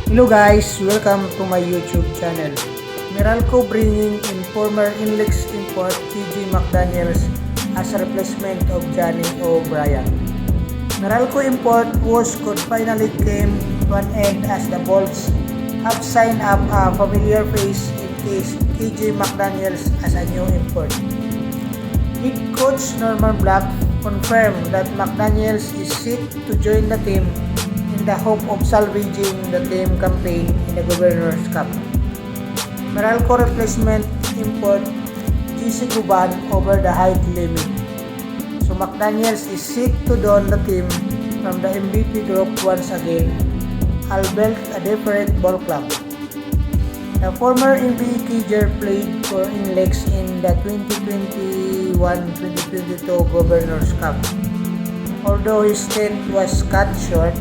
Hello guys, welcome to my YouTube channel. Meralco bringing in former Engr import McDaniels as a replacement of Johnny O Bryant. Meralco import could finally came to an end as the Bolts have signed up a familiar face in Kuyz McDaniels as a new import. Head coach Norman Black confirmed that McDaniels is set to join the team in the hope of salvaging the team campaign in the Governor's Cup. Meralco replacement import Jessie Govan over the height limit. So McDaniels is set to don the team from the MVP group once again, albeit a different ball club. The former NBA Kuyzer played for Engr in the 2021-2022 Governor's Cup, although his stint was cut short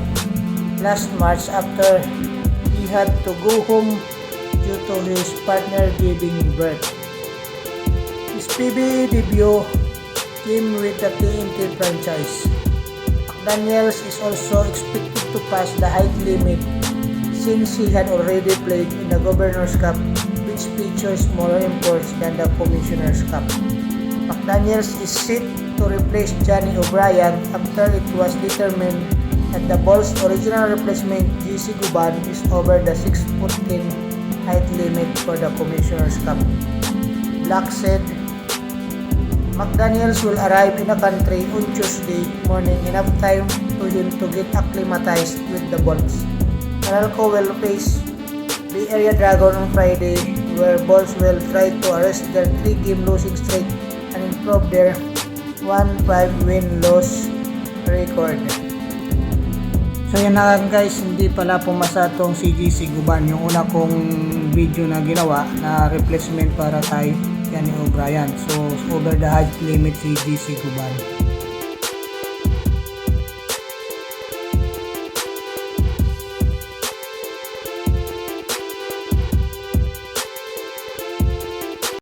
last March after he had to go home due to his partner giving birth. His PBA debut came with the TNT franchise. McDaniels is also expected to pass the height limit since he had already played in the Governor's Cup, which features smaller imports than the Commissioner's Cup. McDaniels is set to replace Johnny O Bryant after it was determined that the Bulls' original replacement Jessie Govan is over the 6'10" height limit for the Commissioner's Cup. Black said McDaniels will arrive in the country on Tuesday morning, enough time for him to get acclimatized with the Bulls. Meralco will face Bay Area Dragon on Friday, where Bulls will try to arrest their 3-game losing streak and improve their 1-5 win-loss record. So yan na lang guys, hindi pala pumasa tong si Jessie Govan, yung una kong video na ginawa na replacement para kay Johnny O Bryant. So over the height limit si Jessie Govan.